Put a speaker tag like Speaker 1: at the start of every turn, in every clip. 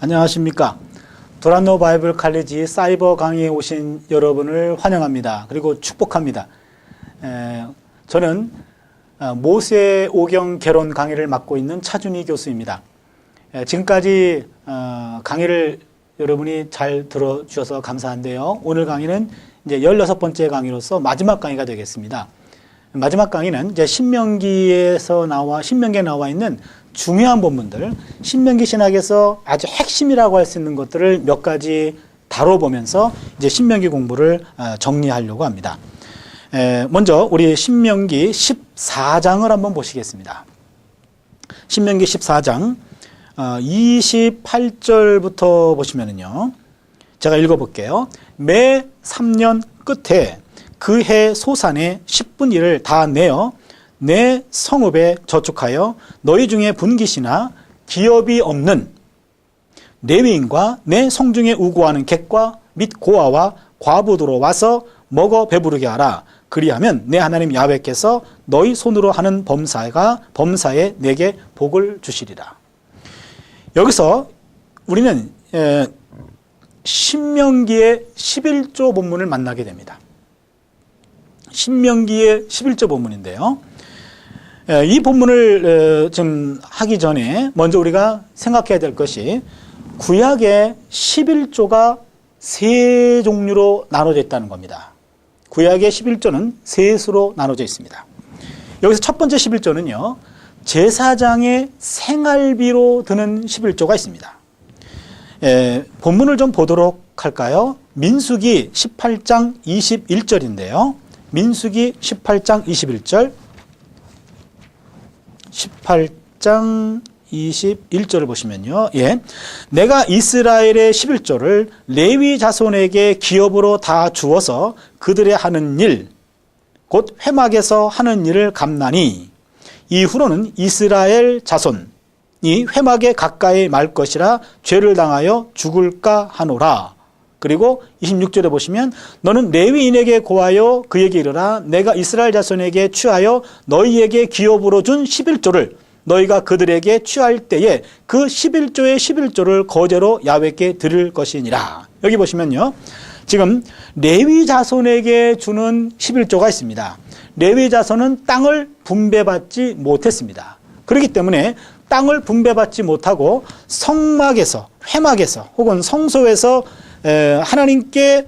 Speaker 1: 안녕하십니까. 도란노 바이블 칼리지 사이버 강의에 오신 여러분을 환영합니다. 그리고 축복합니다. 저는 모세 오경 개론 강의를 맡고 있는 차준희 교수입니다. 지금까지 강의를 여러분이 잘 들어주셔서 감사한데요. 오늘 강의는 이제 16번째 강의로서 마지막 강의가 되겠습니다. 마지막 강의는 이제 신명기에 나와 있는 중요한 본문들, 신명기 신학에서 아주 핵심이라고 할 수 있는 것들을 몇 가지 다뤄보면서 이제 신명기 공부를 정리하려고 합니다. 먼저 우리 신명기 14장을 한번 보시겠습니다. 신명기 14장 28절부터 보시면은요, 제가 읽어볼게요. 매 3년 끝에 그 해 소산에 10분 일을 다 내어 내 성읍에 저축하여 너희 중에 분깃이나 기업이 없는 레위인과 내 성중에 우고하는 객과 및 고아와 과부들로 와서 먹어 배부르게 하라. 그리하면 내 하나님 야훼께서 너희 손으로 하는 범사에 내게 복을 주시리라. 여기서 우리는 신명기의 11조 본문을 만나게 됩니다. 신명기의 11조 본문인데요. 이 본문을 좀 하기 전에 먼저 우리가 생각해야 될 것이 구약의 11조가 세 종류로 나눠져 있다는 겁니다. 구약의 11조는 셋으로 나눠져 있습니다. 여기서 첫 번째 11조는요, 제사장의 생활비로 드는 11조가 있습니다. 본문을 좀 보도록 할까요? 민수기 18장 21절인데요. 민수기 18장 21절, 18장 21절을 보시면요. 내가 이스라엘의 11조를 레위 자손에게 기업으로 다 주어서 그들의 하는 일, 곧 회막에서 하는 일을 갚나니 이후로는 이스라엘 자손이 회막에 가까이 말 것이라 죄를 당하여 죽을까 하노라. 그리고 26절에 보시면 너는 레위인에게 고하여 그에게 이르라. 내가 이스라엘 자손에게 취하여 너희에게 기업으로 준 11조를 너희가 그들에게 취할 때에 그 11조의 11조를 거제로 야훼께 드릴 것이니라. 여기 보시면요, 지금 레위 자손에게 주는 11조가 있습니다. 레위 자손은 땅을 분배받지 못했습니다. 그렇기 때문에 땅을 분배받지 못하고 성막에서, 회막에서 혹은 성소에서 하나님께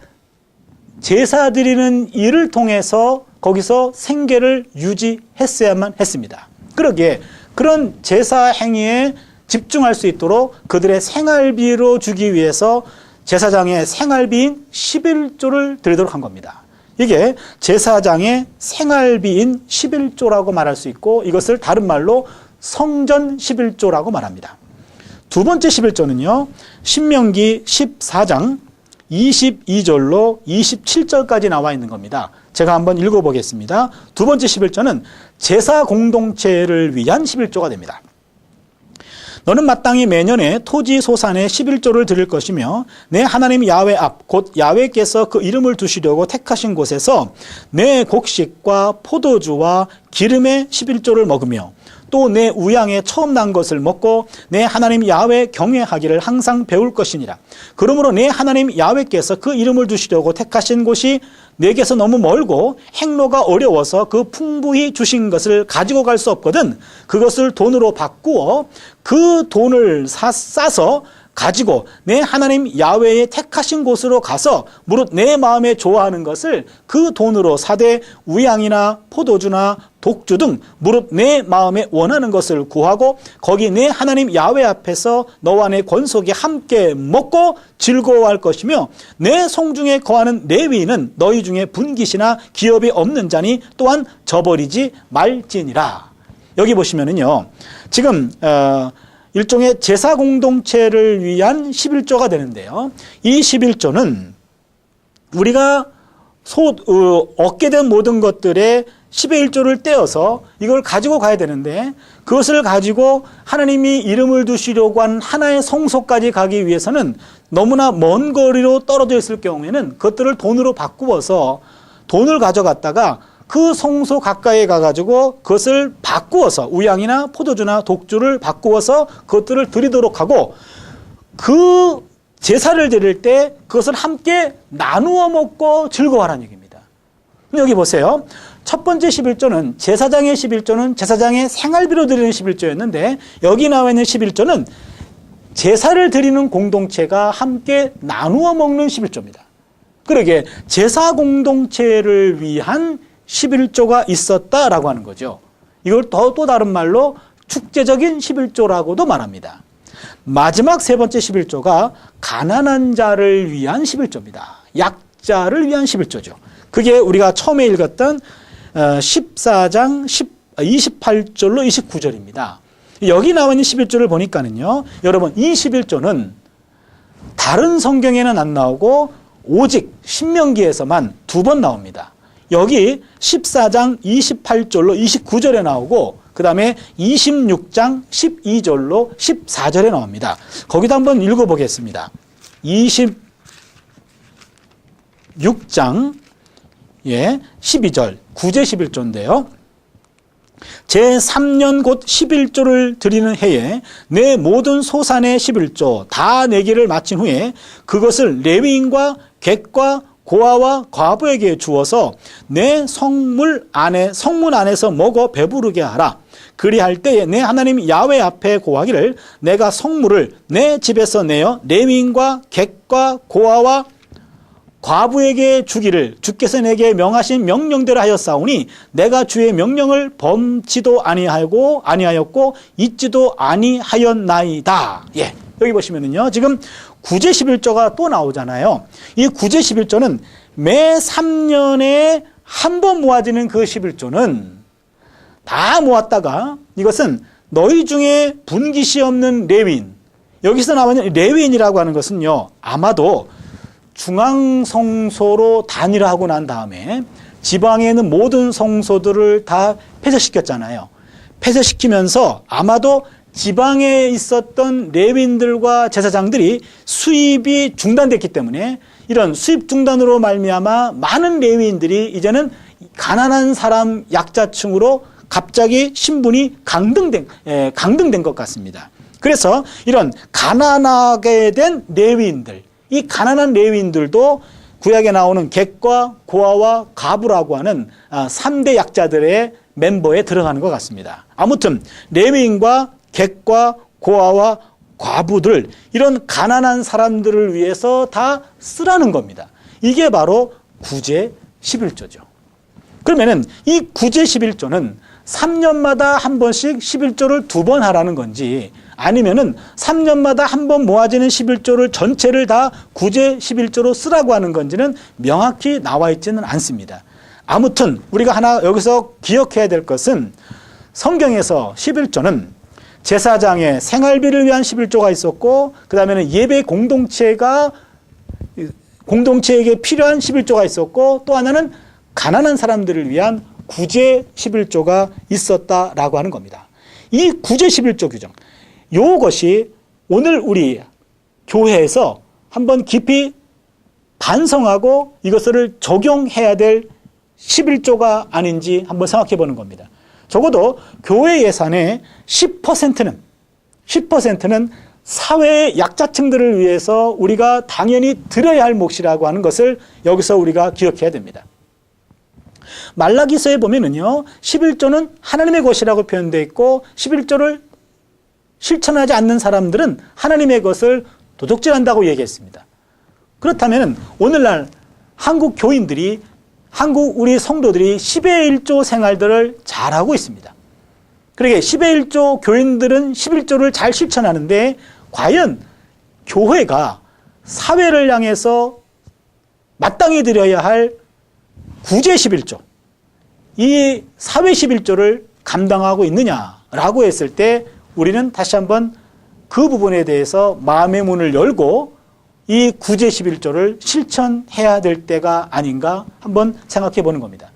Speaker 1: 제사 드리는 일을 통해서 거기서 생계를 유지했어야만 했습니다. 그러기에 그런 제사 행위에 집중할 수 있도록 그들의 생활비로 주기 위해서 제사장의 생활비인 11조를 드리도록 한 겁니다. 이게 제사장의 생활비인 11조라고 말할 수 있고, 이것을 다른 말로 성전 11조라고 말합니다. 두 번째 11조는요, 신명기 14장 22절로 27절까지 나와 있는 겁니다. 제가 한번 읽어보겠습니다. 두 번째 11조는 제사 공동체를 위한 11조가 됩니다. 너는 마땅히 매년에 토지 소산에 11조를 드릴 것이며 내 하나님 야훼 앞 곧 야훼께서 그 이름을 두시려고 택하신 곳에서 내 곡식과 포도주와 기름의 11조를 먹으며 또 내 우양에 처음 난 것을 먹고 내 하나님 야훼 경외하기를 항상 배울 것이니라. 그러므로 내 하나님 야훼께서 그 이름을 두시려고 택하신 곳이 내게서 너무 멀고 행로가 어려워서 그 풍부히 주신 것을 가지고 갈 수 없거든. 그것을 돈으로 바꾸어 그 돈을 싸서 가지고 내 하나님 야훼의 택하신 곳으로 가서 무릇 내 마음에 좋아하는 것을 그 돈으로 사되 우양이나 포도주나 독주 등 무릇 내 마음에 원하는 것을 구하고 거기 내 하나님 야훼 앞에서 너와 내 권속이 함께 먹고 즐거워할 것이며 내 성중에 거하는 레위인은 너희 중에 분깃이나 기업이 없는 자니 또한 저버리지 말지니라. 여기 보시면은요, 지금 일종의 제사 공동체를 위한 11조가 되는데요. 이 11조는 우리가 얻게 된 모든 것들의 10의 1조를 떼어서 이걸 가지고 가야 되는데, 그것을 가지고 하나님이 이름을 두시려고 한 하나의 성소까지 가기 위해서는 너무나 먼 거리로 떨어져 있을 경우에는 그것들을 돈으로 바꾸어서 돈을 가져갔다가 그 성소 가까이에 가가지고 그것을 바꾸어서 우양이나 포도주나 독주를 바꾸어서 그것들을 드리도록 하고, 그 제사를 드릴 때 그것을 함께 나누어 먹고 즐거워하라는 얘기입니다. 여기 보세요. 첫 번째 11조는 제사장의 11조는 제사장의 생활비로 드리는 11조였는데 여기 나와 있는 11조는 제사를 드리는 공동체가 함께 나누어 먹는 11조입니다. 그러게 제사 공동체를 위한 11조가 있었다라고 하는 거죠. 이걸 또 다른 말로 축제적인 11조라고도 말합니다. 마지막 세 번째 11조가 가난한 자를 위한 11조입니다. 약자를 위한 11조죠. 그게 우리가 처음에 읽었던 14장 28절로 29절입니다. 여기 나와 있는 11조를 보니까는요, 여러분 이 11조는 다른 성경에는 안 나오고 오직 신명기에서만 2번 나옵니다. 여기 14장 28절로 29절에 나오고 그 다음에 26장 12절로 14절에 나옵니다. 거기도 한번 읽어보겠습니다. 26장 12절 구제 11조인데요. 제3년 곧 11조를 드리는 해에 내 모든 소산의 11조 다 내기를 마친 후에 그것을 레위인과 객과 고아와 과부에게 주어서 내 성문 안에서 먹어 배부르게 하라. 그리할 때에 내 하나님 야훼 앞에 고하기를 내가 성물을 내 집에서 내어 레위인과 객과 고아와 과부에게 주기를 주께서 내게 명하신 명령대로 하였사오니 내가 주의 명령을 범치도 아니하였고 잊지도 아니하였나이다. 예, 여기 보시면은요, 지금 구제 11조가 또 나오잖아요. 이 구제 11조는 매 3년에 한 번 모아지는 그 11조는 다 모았다가 이것은 너희 중에 분깃이 없는 레위인, 여기서 나오는 레위인이라고 하는 것은요, 아마도 중앙성소로 단일화하고 난 다음에 지방에 있는 모든 성소들을 다 폐쇄시켰잖아요. 폐쇄시키면서 아마도 지방에 있었던 레위인들과 제사장들이 수입이 중단됐기 때문에 이런 수입 중단으로 말미암아 많은 레위인들이 이제는 가난한 사람 약자층으로 갑자기 신분이 강등된 것 같습니다. 그래서 이런 가난하게 된 레위인들, 이 가난한 레위인들도 구약에 나오는 객과 고아와 과부라고 하는 3대 약자들의 멤버에 들어가는 것 같습니다. 아무튼 레위인과 객과 고아와 과부들, 이런 가난한 사람들을 위해서 다 쓰라는 겁니다. 이게 바로 구제 11조죠. 그러면은 이 구제 11조는 3년마다 한 번씩 11조를 2번 하라는 건지, 아니면은 3년마다 한 번 모아지는 11조를 전체를 다 구제 11조로 쓰라고 하는 건지는 명확히 나와 있지는 않습니다. 아무튼 우리가 하나 여기서 기억해야 될 것은 성경에서 11조는 제사장의 생활비를 위한 11조가 있었고, 그 다음에는 예배 공동체에게 필요한 11조가 있었고, 또 하나는 가난한 사람들을 위한 구제 11조가 있었다라고 하는 겁니다. 이 구제 11조 규정, 이것이 오늘 우리 교회에서 한번 깊이 반성하고 이것을 적용해야 될 11조가 아닌지 한번 생각해 보는 겁니다. 적어도 교회 예산의 10%는 사회의 약자층들을 위해서 우리가 당연히 드려야 할 몫이라고 하는 것을 여기서 우리가 기억해야 됩니다. 말라기서에 보면은요, 11조는 하나님의 것이라고 표현되어 있고 11조를 실천하지 않는 사람들은 하나님의 것을 도둑질한다고 얘기했습니다. 그렇다면 오늘날 한국 교인들이, 한국 우리 성도들이 10의 1조 생활들을 잘하고 있습니다. 그러게 10의 1조 교인들은 11조를 잘 실천하는데, 과연 교회가 사회를 향해서 마땅히 드려야 할 구제 11조, 이 사회 11조를 감당하고 있느냐라고 했을 때 우리는 다시 한번 그 부분에 대해서 마음의 문을 열고 이 구제 11조를 실천해야 될 때가 아닌가 한번 생각해 보는 겁니다.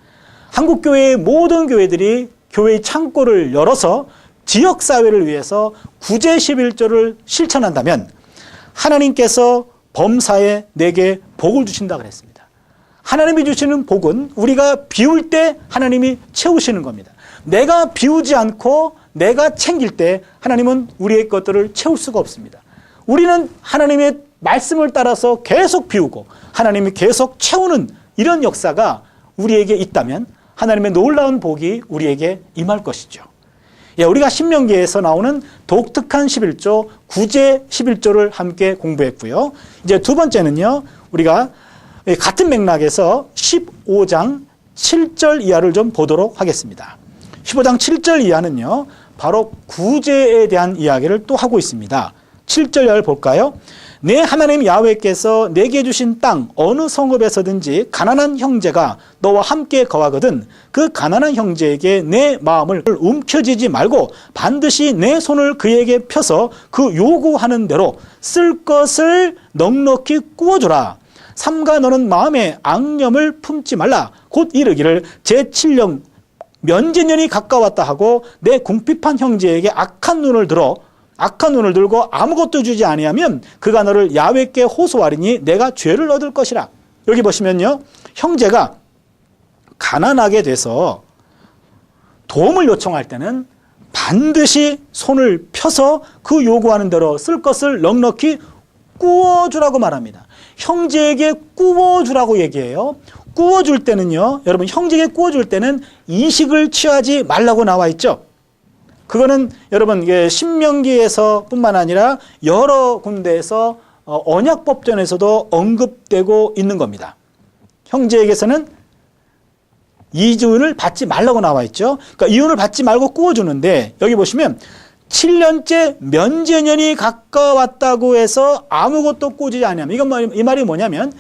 Speaker 1: 한국교회의 모든 교회들이 교회의 창고를 열어서 지역사회를 위해서 구제 11조를 실천한다면 하나님께서 범사에 내게 복을 주신다 그랬습니다. 하나님이 주시는 복은 우리가 비울 때 하나님이 채우시는 겁니다. 내가 비우지 않고 내가 챙길 때 하나님은 우리의 것들을 채울 수가 없습니다. 우리는 하나님의 말씀을 따라서 계속 비우고 하나님이 계속 채우는 이런 역사가 우리에게 있다면 하나님의 놀라운 복이 우리에게 임할 것이죠. 예, 우리가 신명기에서 나오는 독특한 11조, 구제 11조를 함께 공부했고요. 이제 두 번째는요, 우리가 같은 맥락에서 15장 7절 이하를 좀 보도록 하겠습니다. 15장 7절 이하는요, 바로 구제에 대한 이야기를 또 하고 있습니다. 7절 이하를 볼까요? 내 하나님 야훼께서 내게 주신 땅 어느 성읍에서든지 가난한 형제가 너와 함께 거하거든 그 가난한 형제에게 내 마음을 움켜쥐지 말고 반드시 내 손을 그에게 펴서 그 요구하는 대로 쓸 것을 넉넉히 구워주라. 삼가 너는 마음에 앙념을 품지 말라. 곧 이르기를 제7령 면제년이 가까웠다 하고 내 궁핍한 형제에게 악한 눈을 들고 아무것도 주지 아니하면 그가 너를 야훼께 호소하리니 내가 죄를 얻을 것이라. 여기 보시면요, 형제가 가난하게 돼서 도움을 요청할 때는 반드시 손을 펴서 그 요구하는 대로 쓸 것을 넉넉히 구워주라고 말합니다. 형제에게 구워주라고 얘기해요. 구워줄 때는요, 여러분, 형제에게 구워줄 때는 이식을 취하지 말라고 나와 있죠. 그거는 여러분 신명기에서 뿐만 아니라 여러 군데에서 언약법전에서도 언급되고 있는 겁니다. 형제에게서는 이윤을 받지 말라고 나와 있죠. 그러니까 이윤을 받지 말고 구워주는데 여기 보시면 7년째 면제년이 가까웠다고 해서 아무것도 꾸지지 않으면 이 말이 뭐냐면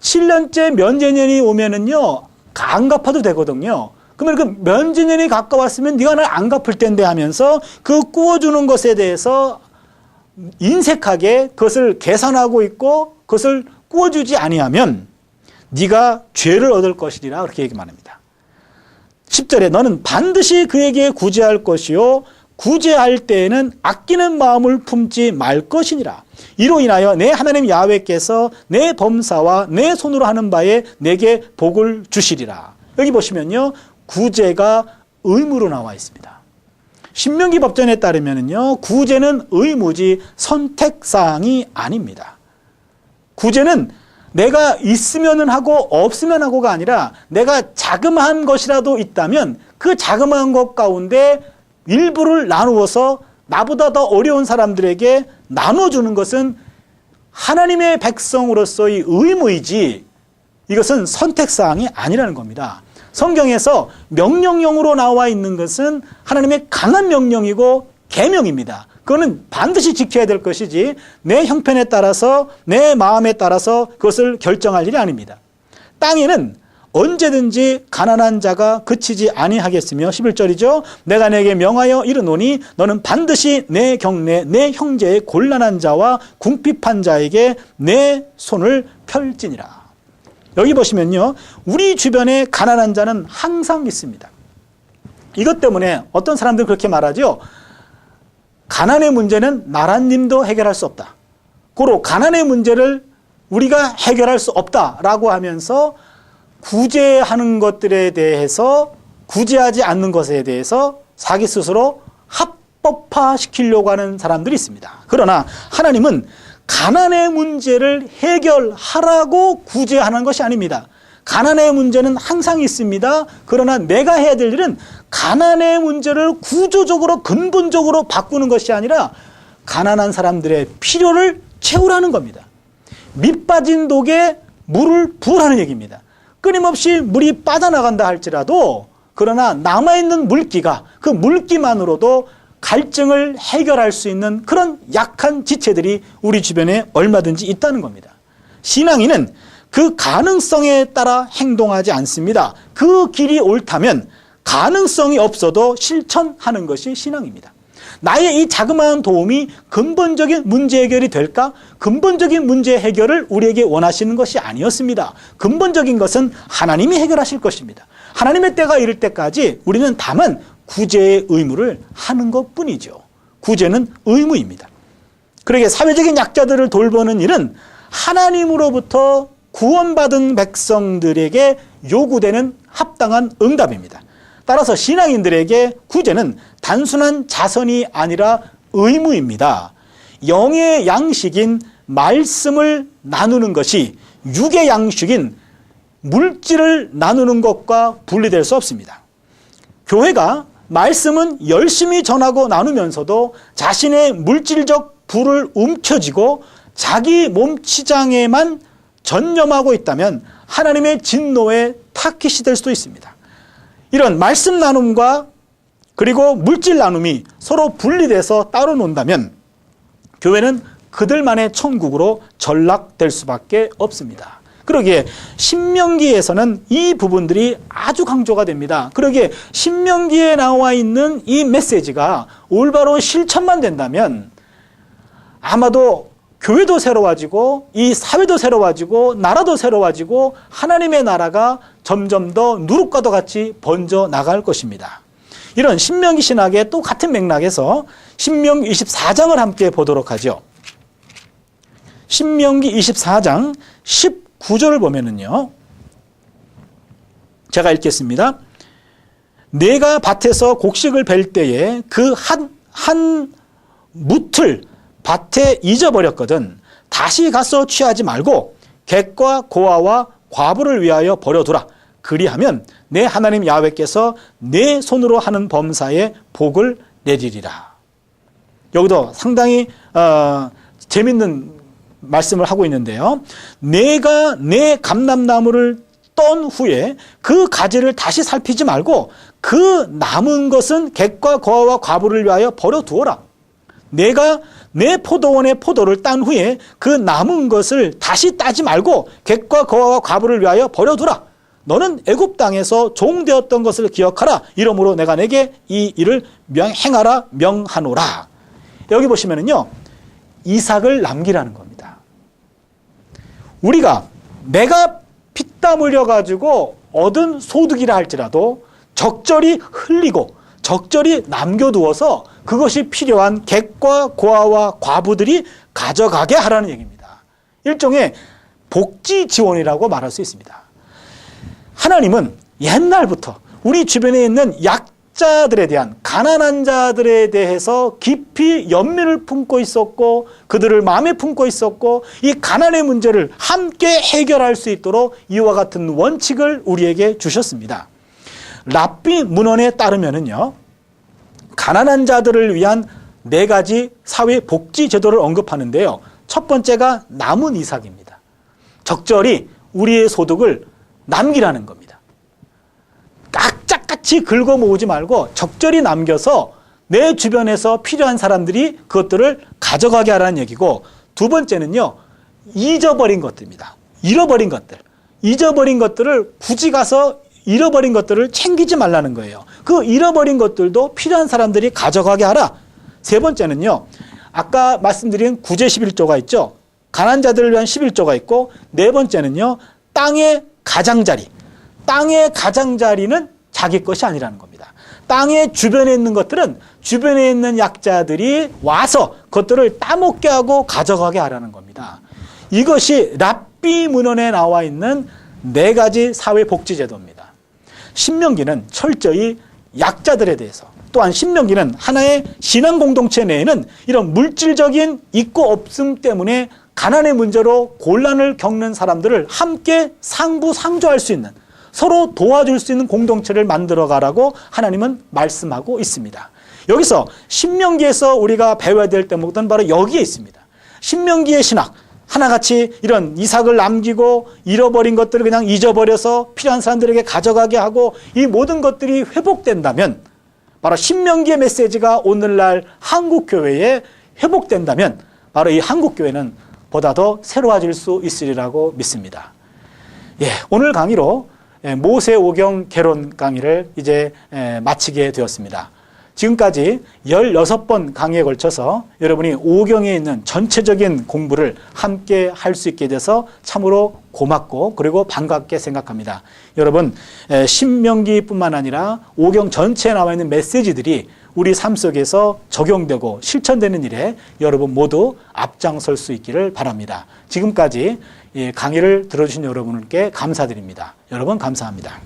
Speaker 1: 7년째 면제년이 오면은요 안 갚아도 되거든요. 그러면 그 면제년이 가까웠으면 네가 날 안 갚을 텐데 하면서 그 구워주는 것에 대해서 인색하게 그것을 계산하고 있고 그것을 구워주지 아니하면 네가 죄를 얻을 것이리라 그렇게 얘기 말합니다. 10절에 너는 반드시 그에게 구제할 것이요 구제할 때에는 아끼는 마음을 품지 말 것이니라. 이로 인하여 내 하나님 야훼께서 내 범사와 내 손으로 하는 바에 내게 복을 주시리라. 여기 보시면요, 구제가 의무로 나와 있습니다. 신명기 법전에 따르면요, 구제는 의무지 선택사항이 아닙니다. 구제는 내가 있으면 하고 없으면 하고가 아니라 내가 자그마한 것이라도 있다면 그 자그마한 것 가운데 일부를 나누어서 나보다 더 어려운 사람들에게 나눠주는 것은 하나님의 백성으로서의 의무이지 이것은 선택사항이 아니라는 겁니다. 성경에서 명령형으로 나와 있는 것은 하나님의 강한 명령이고 계명입니다. 그거는 반드시 지켜야 될 것이지 내 형편에 따라서 내 마음에 따라서 그것을 결정할 일이 아닙니다. 땅에는 언제든지 가난한 자가 그치지 아니하겠으며 11절이죠. 내가 내게 명하여 이르노니 너는 반드시 내 경내 내 형제의 곤란한 자와 궁핍한 자에게 내 손을 펼지니라. 여기 보시면요, 우리 주변에 가난한 자는 항상 있습니다. 이것 때문에 어떤 사람들은 그렇게 말하죠. 가난의 문제는 나라님도 해결할 수 없다. 고로 가난의 문제를 우리가 해결할 수 없다라고 하면서 구제하는 것들에 대해서 구제하지 않는 것에 대해서 자기 스스로 합법화시키려고 하는 사람들이 있습니다. 그러나 하나님은 가난의 문제를 해결하라고 구제하는 것이 아닙니다. 가난의 문제는 항상 있습니다. 그러나 내가 해야 될 일은 가난의 문제를 구조적으로 근본적으로 바꾸는 것이 아니라 가난한 사람들의 필요를 채우라는 겁니다. 밑 빠진 독에 물을 부으라는 얘기입니다. 끊임없이 물이 빠져나간다 할지라도 그러나 남아있는 물기가 그 물기만으로도 갈증을 해결할 수 있는 그런 약한 지체들이 우리 주변에 얼마든지 있다는 겁니다. 신앙인은 그 가능성에 따라 행동하지 않습니다. 그 길이 옳다면 가능성이 없어도 실천하는 것이 신앙입니다. 나의 이 자그마한 도움이 근본적인 문제 해결이 될까? 근본적인 문제 해결을 우리에게 원하시는 것이 아니었습니다. 근본적인 것은 하나님이 해결하실 것입니다. 하나님의 때가 이를 때까지 우리는 다만 구제의 의무를 하는 것뿐이죠. 구제는 의무입니다. 그러게 사회적인 약자들을 돌보는 일은 하나님으로부터 구원받은 백성들에게 요구되는 합당한 응답입니다. 따라서 신앙인들에게 구제는 단순한 자선이 아니라 의무입니다. 영의 양식인 말씀을 나누는 것이 육의 양식인 물질을 나누는 것과 분리될 수 없습니다. 교회가 말씀은 열심히 전하고 나누면서도 자신의 물질적 부를 움켜쥐고 자기 몸치장에만 전념하고 있다면 하나님의 진노의 타깃이 될 수도 있습니다. 이런 말씀 나눔과 그리고 물질 나눔이 서로 분리돼서 따로 논다면 교회는 그들만의 천국으로 전락될 수밖에 없습니다. 그러기에 신명기에서는 이 부분들이 아주 강조가 됩니다. 그러기에 신명기에 나와 있는 이 메시지가 올바로 실천만 된다면 아마도 교회도 새로워지고 이 사회도 새로워지고 나라도 새로워지고 하나님의 나라가 점점 더 누룩과도 같이 번져 나갈 것입니다. 이런 신명기 신학의 또 같은 맥락에서 신명기 24장을 함께 보도록 하죠. 신명기 24장 19절을 보면은요, 제가 읽겠습니다. 내가 밭에서 곡식을 벨 때에 그 한 뭇을 밭에 잊어버렸거든 다시 가서 취하지 말고 객과 고아와 과부를 위하여 버려두라. 그리하면 내 하나님 야훼께서 내 손으로 하는 범사에 복을 내리리라. 여기도 상당히 재밌는 말씀을 하고 있는데요. 내가 내 감람나무를 떤 후에 그 가지를 다시 살피지 말고 그 남은 것은 객과 고아와 과부를 위하여 버려두어라. 내가 내 포도원의 포도를 딴 후에 그 남은 것을 다시 따지 말고 객과 고아와 과부를 위하여 버려두라. 너는 애굽 땅에서 종되었던 것을 기억하라. 이러므로 내가 내게 이 일을 행하라 명하노라. 여기 보시면은요, 이삭을 남기라는 겁니다. 우리가 내가 피땀 흘려가지고 얻은 소득이라 할지라도 적절히 흘리고 적절히 남겨두어서 그것이 필요한 객과 고아와 과부들이 가져가게 하라는 얘기입니다. 일종의 복지 지원이라고 말할 수 있습니다. 하나님은 옛날부터 우리 주변에 있는 약자들에 대한, 가난한 자들에 대해서 깊이 연민을 품고 있었고 그들을 마음에 품고 있었고 이 가난의 문제를 함께 해결할 수 있도록 이와 같은 원칙을 우리에게 주셨습니다. 랍비 문헌에 따르면은요, 가난한 자들을 위한 4가지 사회 복지 제도를 언급하는데요. 첫 번째가 남은 이삭입니다. 적절히 우리의 소득을 남기라는 겁니다. 악착같이 긁어 모으지 말고 적절히 남겨서 내 주변에서 필요한 사람들이 그것들을 가져가게 하라는 얘기고, 두 번째는요, 잊어버린 것들입니다. 잃어버린 것들. 잊어버린 것들을 굳이 가서 잃어버린 것들을 챙기지 말라는 거예요. 그 잃어버린 것들도 필요한 사람들이 가져가게 하라. 세 번째는요, 아까 말씀드린 구제 11조가 있죠. 가난한 자들을 위한 11조가 있고, 네 번째는요, 땅의 가장자리. 땅의 가장자리는 자기 것이 아니라는 겁니다. 땅의 주변에 있는 것들은 주변에 있는 약자들이 와서 그것들을 따먹게 하고 가져가게 하라는 겁니다. 이것이 랍비 문헌에 나와 있는 4가지 사회복지제도입니다. 신명기는 철저히 약자들에 대해서, 또한 신명기는 하나의 신앙 공동체 내에는 이런 물질적인 있고 없음 때문에 가난의 문제로 곤란을 겪는 사람들을 함께 상부상조할 수 있는, 서로 도와줄 수 있는 공동체를 만들어가라고 하나님은 말씀하고 있습니다. 여기서 신명기에서 우리가 배워야 될 대목은 바로 여기에 있습니다. 신명기의 신학, 하나같이 이런 이삭을 남기고 잃어버린 것들을 그냥 잊어버려서 필요한 사람들에게 가져가게 하고 이 모든 것들이 회복된다면, 바로 신명기의 메시지가 오늘날 한국교회에 회복된다면 바로 이 한국교회는 보다 더 새로워질 수 있으리라고 믿습니다. 오늘 강의로 모세오경 개론 강의를 이제 마치게 되었습니다. 지금까지 16번 강의에 걸쳐서 여러분이 오경에 있는 전체적인 공부를 함께 할 수 있게 돼서 참으로 고맙고 그리고 반갑게 생각합니다. 여러분, 신명기뿐만 아니라 오경 전체에 나와 있는 메시지들이 우리 삶 속에서 적용되고 실천되는 일에 여러분 모두 앞장설 수 있기를 바랍니다. 지금까지 강의를 들어주신 여러분께 감사드립니다. 여러분 감사합니다.